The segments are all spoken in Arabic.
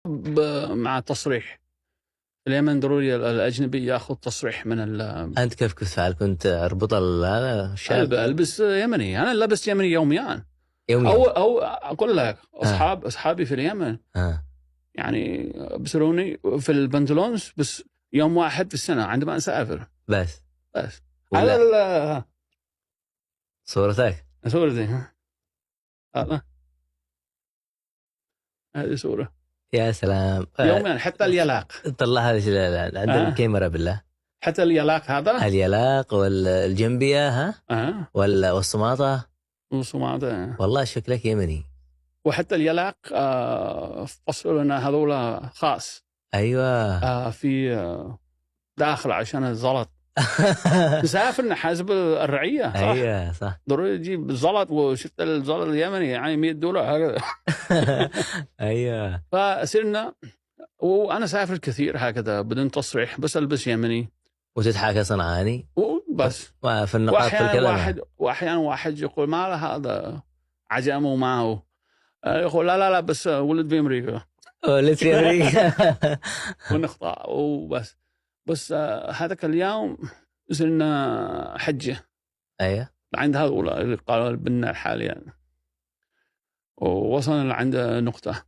مع تصريح. اليمن ضروري الأجنبي يأخذ تصريح من أنت كيف كنت تفعل؟ كنت أربط هذا الشاب؟ ألبس يمني. أنا لبست يمني يوميا. أو أقول لك أصحابي في اليمن يعني بسروني في البنطلونز بس يوم واحد في السنة عندما أسافر بس على صورتك هذه صورة. يا سلام. يوميا حتى اليلاق طلع هذا عندنا الكاميرا بالله. حتى اليلاق هذا اليلاق والجنبية والصماطة والله شكلك يمني. وحتى اليلاق فصلوا لنا هذولا خاص. أيوة. في داخل عشان الزلط. نسافر حسب الرعية. صح. أيوة صح. ضروري تجيب زلط. وشفت الزلط اليمني يعني $100 أيوة. فصرنا وأنا سافر كثير هكذا بدون تصريح بس ألبس يمني وتتحاكى صنعاني وبس. في النقاط في الكلام. وأحيانا واحد يقول ما له هذا عجم ومعه يقول لا بس ولد في أمريكا. ونخطأ وبس. بس هذاك اليوم صرنا حجة. أيوة. عند هؤلاء اللي قالوا بنا حاليا ووصلنا لعند نقطة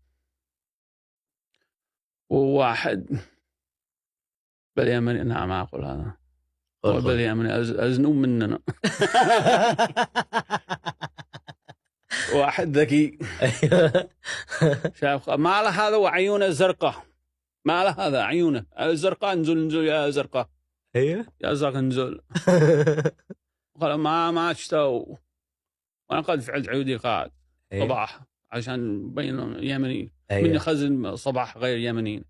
وواحد باليمن نعم أقول هذا باليمن أزنوا مننا. واحد ذكي شاف ما له هذا وعيونه زرقاء. ما له هذا عيونه زرقاء. انزل يا زرقاء. ايوه يا زرقاء انزل. قال ما اشتوا. وانا قد فعلت عودي قاعد صباح عشان بين يمني. من يخزن صباح غير يمنيين.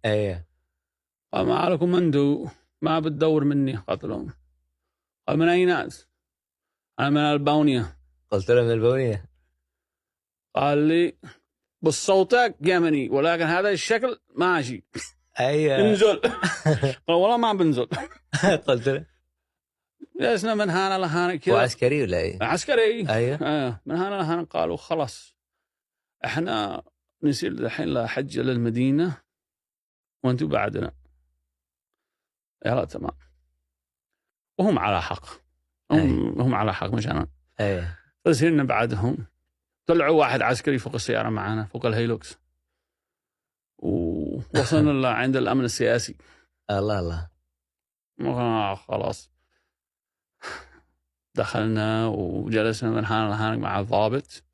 قال ما لكم انتو ما بتدور مني قتلهم. قال من اي ناس؟ انا من البونية. قلت له من البونية. قال لي بالصوتك يمني ولكن هذا الشكل ماشي. انزل. قال والله ما بنزل. قلت له جلسنا من هنا لهنا كذا. وعسكري ولا ايه؟ عسكري. من هنا لهنا قالوا خلاص احنا نسير الحين لحج للمدينة وانتم بعدنا. يلا تمام. وهم على حق. هم على حق مش انا. فسيرنا بعدهم. طلعوا واحد عسكري فوق السيارة معنا فوق الهيلوكس. ووصلنا عند الأمن السياسي. الله خلاص دخلنا وجلسنا من هنا لهنا مع الضابط.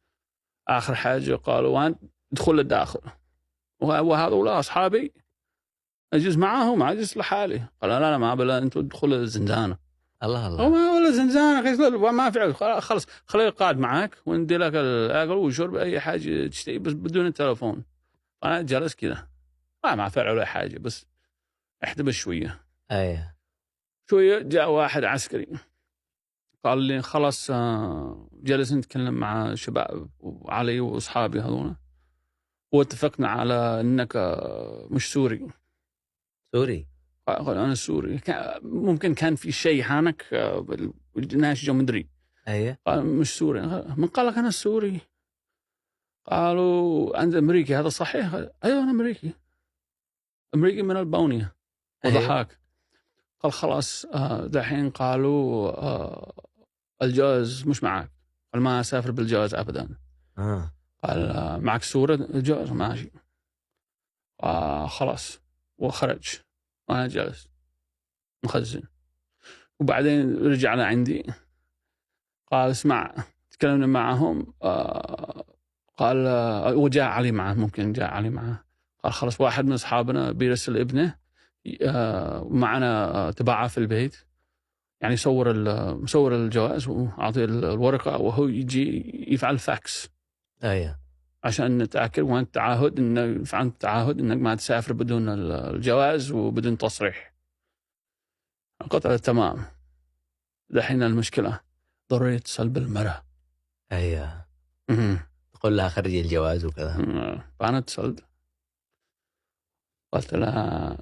آخر حاجة قالوا وين ادخل للداخل. وهذول أصحابي أجلس معهم أجلس لحالي. قال لا ما بلا أنتوا ادخل الزنزانة. الله وما ولا زنزانة ما فعل. خلص خليه القائد معك وندي لك الأكل وشرب أي حاجة تشتري بس بدون التلفون. أنا جلس كذا ما فعل ولا حاجة بس احتبس شوية. شوية جاء واحد عسكري قال لي خلاص جلس نتكلم مع شباب وعلي وأصحابي هذونا واتفقنا على أنك مش سوري. قال أنا سوري. ممكن كان في شيء هانك بالناس جو مدري. قال مش سوري. من قال لك أنا سوري؟ قالوا أنت أمريكي هذا صحيح؟ أيوة أنا أمريكي من البونية. وضحك. قال خلاص دحين قالوا الجواز مش معك. قال ما أسافر بالجواز أبدا. قال معك صورة الجواز ماشي. خلاص وخرج وأنا جالس مخزن. وبعدين رجعنا عندي قال اسمع تكلمنا معهم. قال وجاء علي معه. ممكن جاء علي معه. قال خلاص واحد من أصحابنا بيرسل ابنه معنا تبعه في البيت يعني صور الجواز وأعطيه الورقة وهو يجي يفعل فاكس. عشان نتأكد وأنت تعهد إنك فعلت تعهد إنك ما تسافر بدون الجواز وبدون تصريح. قلت تمام. دحين المشكلة ضروري اتصل بالمرأة. تقول لها خرجي الجواز وكذا. فأنا اتصلت قلت لها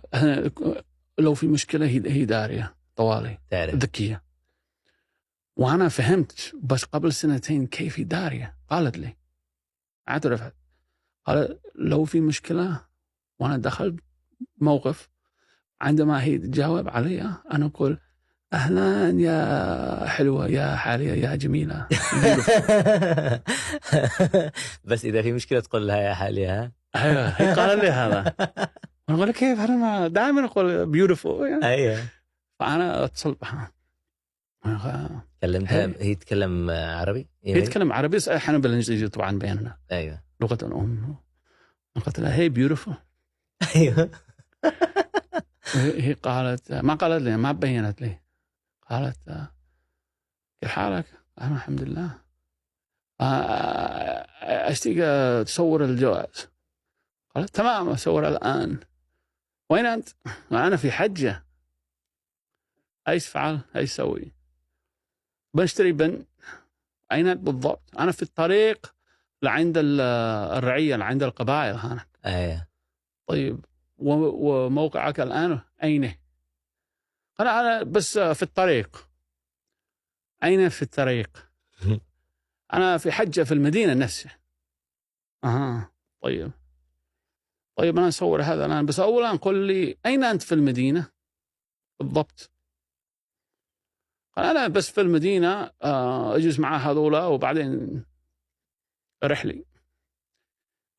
لو في مشكلة هي دارية طوالي ذكية. وأنا فهمت بس قبل 2 كيف دارية. قالت لي اعترفت. قال لو في مشكلة وأنا دخلت موقف، عندما هي تجاوب علي أنا أقول أهلا يا حلوة يا حالية يا جميلة. بس إذا في مشكلة تقول لها يا حالي ها. أيوة هي قال لي هذا. أنا أقول كيف أنا دائما أقول بيوتيفول يعني. أيوة. فأنا أتصل بها كلمتها هي تتكلم عربي؟ هي تتكلم عربي احنا بالانجليزي طبعا بيننا. ايوه لغه الام. قلت لها هي بيوتيفول. ايوه. هي قالت ما قالت لي ما بينت لي. قالت كيف حالك؟ انا الحمد لله. اشتيك تصور الجواز. قالت تمام اصور الان. وين انت؟ انا في حجه. ايش فعل؟ ايش سوي؟ بنشتري بن. اين انت بالضبط؟ انا في الطريق لعند الرعيه لعند القبائل هناك. ايوه. طيب وموقعك الان اين؟ انا بس في الطريق. اين في الطريق؟ انا في حجه في المدينه نفسها. طيب انا اصور هذا الان، بس اولا قل لي اين انت في المدينه بالضبط؟ قال انا بس في المدينه اجلس مع هذولا وبعدين رحلي.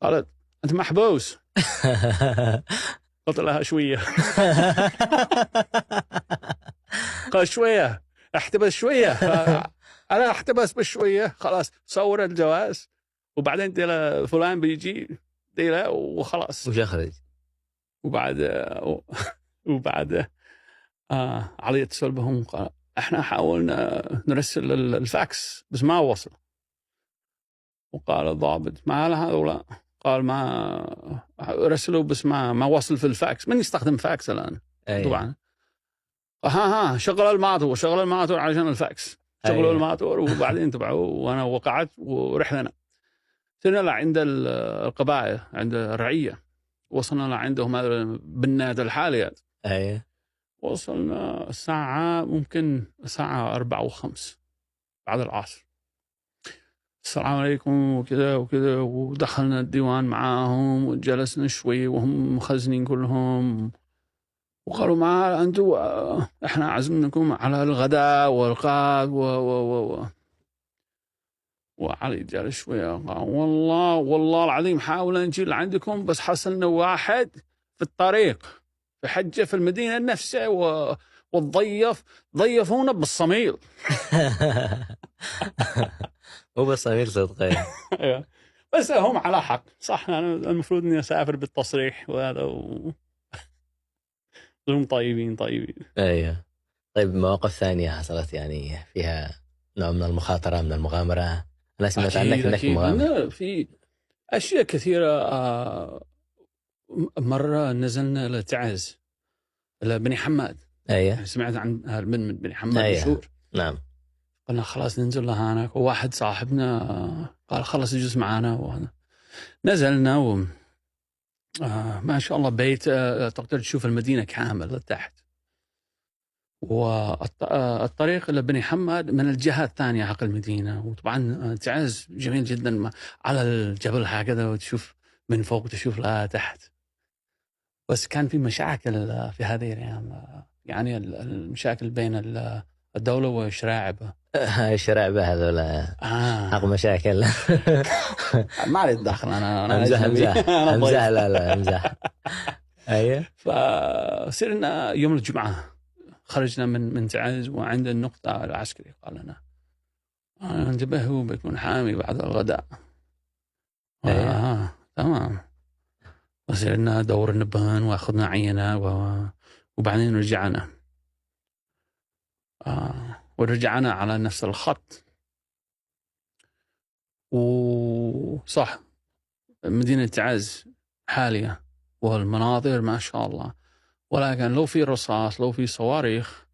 قالت انت محبوس. قلت لها شويه. قال شويه احتبس شويه. انا احتبس بشويه خلاص صور الجواز وبعدين ديلا فلان بيجي ديلا وخلاص وش اخرج. وبعد علي اتصل بهم قال احنا حاولنا نرسل الفاكس بس ما وصل. وقال الضابط ما لها ولا قال ما رسلوا بس ما وصل في الفاكس. من يستخدم فاكس الان؟ طبعا شغل الماتور عشان الفاكس. شغلوا الماتور وبعدين تبعوا وانا وقعت ورحلنا. سرنا لعند القبائل عند الرعيه. وصلنا لعندهم بالنادي الحاليات. ايوه. وصلنا الساعة ممكن الساعة 4 و5 بعد العصر. السلام عليكم وكذا ودخلنا الديوان معاهم وجلسنا شوي وهم مخزنين كلهم. وقالوا ما أنتم إحنا عزمناكم على الغداء والقاد وعلي جالس شوية قال والله العظيم حاولنا نجي لعندكم بس حصلنا واحد في الطريق في حجة في المدينة نفسها ضيفونا بالصميل. مو بالصميل صدقين. بس هم على حق صح. أنا المفروض إني أسافر بالتصريح وهذا هم طيبين. ايوه. طيب مواقف ثانية حصلت يعني فيها نوع من المخاطرة من المغامرة؟ أنا سمعت عنك إنك مغامر. في أشياء كثيرة. مرة نزلنا لتعز لبني حماد. أيوة. سمعت عن من بني حماد أيوة. مشهور. نعم. قلنا خلاص ننزل لهناك. وواحد صاحبنا قال خلاص يجلس معنا نزلنا ما شاء الله بيت تقدر تشوف المدينة كامل لتحت. والطريق لبني حماد من الجهة الثانية حق المدينة. وطبعا تعز جميل جدا على الجبل هكذا وتشوف من فوق تشوف لها تحت. بس كان في مشاكل في هذه الأيام يعني المشاكل بين الدولة والشراعبة. الشراعبة هذولا حق مشاكل. ما لي دخل أنا امزح لا امزح. أيوة. فصرنا يوم الجمعة خرجنا من تعز وعند النقطة العسكري قال لنا انتبهوا بيكون حامي بعد الغداء. تمام. وصرنا دور النبهان واخذنا عينة وبعدين رجعنا. ورجعنا على نفس الخط. وصح مدينة تعز حالية والمناظر ما شاء الله. ولكن لو في رصاص لو في صواريخ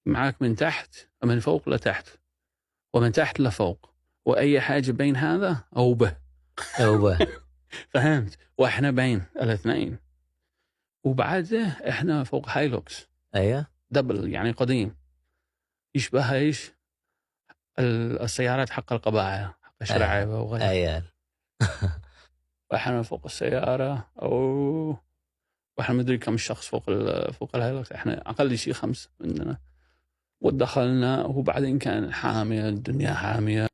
معك من تحت من فوق لتحت ومن تحت لفوق وأي حاجة بين هذا أو به. فهمت. وإحنا بين الاثنين. وبعده إحنا فوق هايلوكس. أيوة. دبل يعني قديم يشبه إيش السيارات حق القبائل حق الشراعبة وغيره. أيوة. وإحنا فوق السيارة واحنا ما ندري كم الشخص فوق الهليكوبتر، احنا اقل شيء 5 مننا، ودخلنا وبعدين كان حامية، الدنيا حامية.